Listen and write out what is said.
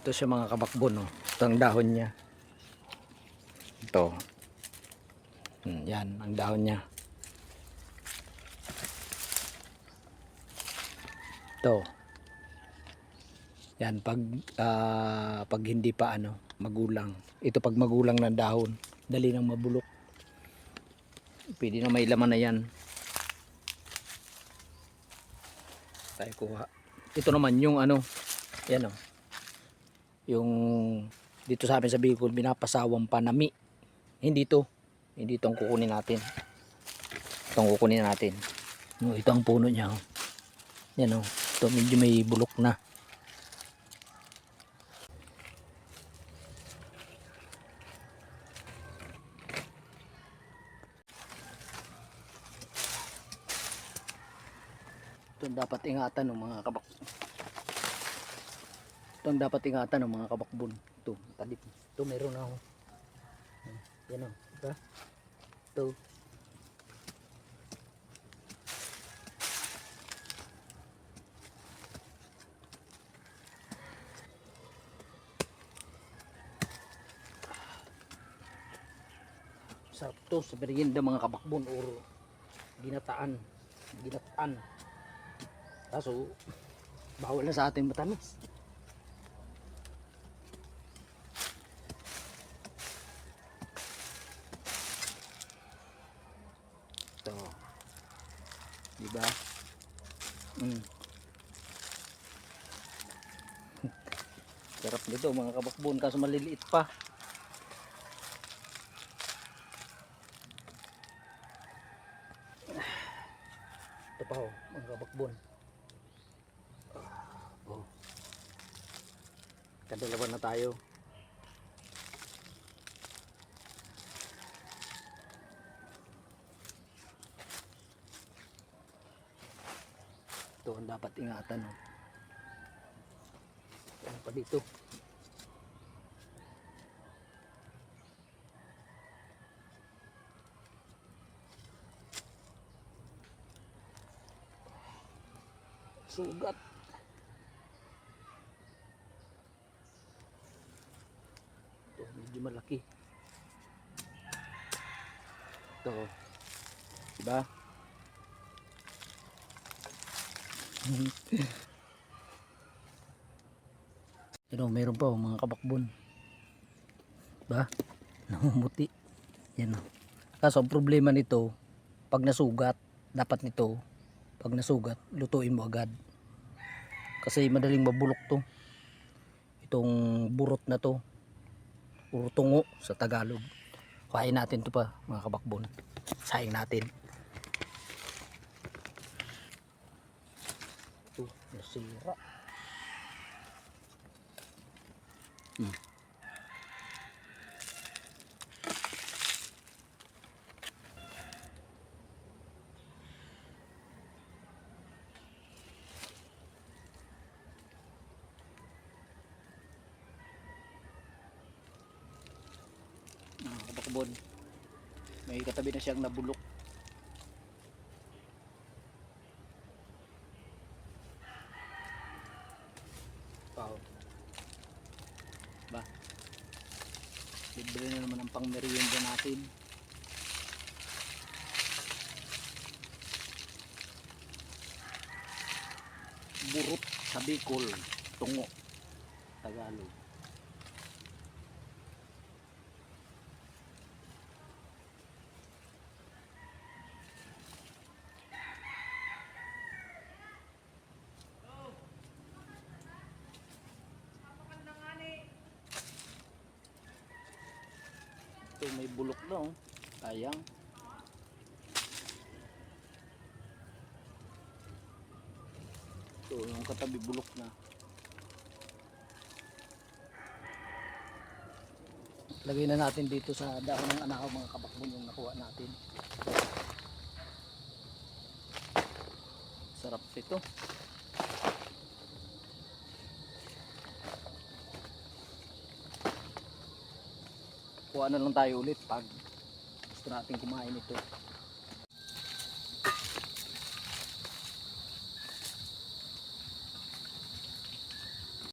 Ito siya mga kabakbon, oh. Ito ang dahon niya. Ito. Yan, ang dahon niya. Ito. Yan, pag hindi pa magulang. Ito pag magulang ng dahon, dali nang mabulok. Pwede na may laman na yan. Tayo kuha. Ito naman yung yan yung dito sa amin sa Bicol, binapasawang panami. Hindi itong kukunin natin. Itong kukunin natin. Ito ang puno niya. Yan ito medyo may bulok na. Ito dapat ingatan ng mga kabak. Ito ang dapat ingatan ng mga kabakbon. Ito, talip. Ito meron na ako. Yan diba? Ito. Sarap to sa merienda mga kabakbon or ginataan. Kaso bawal na sa ating matamis. Ito. Diba? Sarap nito mga kabakbon kaso maliliit pa. Ito pa mga kabakbon. Kadalawa na tayo. Ito ang dapat ingatan. Ano pa dito? Sugat. Ito medyo malaki. Ito. Diba? Meron pa mga kabakbon. Diba? Namumuti. Yan Kaso ang problema nito, pag nasugat, dapat nito, pag nasugat, lutuin mo agad. Kasi madaling mabulok to. Itong burot na to. Puro tungo sa Tagalog. Kain natin to pa mga kabakbon. Sayang natin. Ito, nasira. Kabakbon, may katabi na siyang nabulok. Wow. Ba? Libre na naman ang pang merienda natin. Burot sa Bicol, tungo Tagalog. Ito may bulok na sayang. Ito yung katabi bulok na. Lagay na natin dito sa dahon ng anakaw mga kabakbon yung nakuha natin. Sarap ito. Kuha na lang tayo ulit pag gusto natin kumain ito.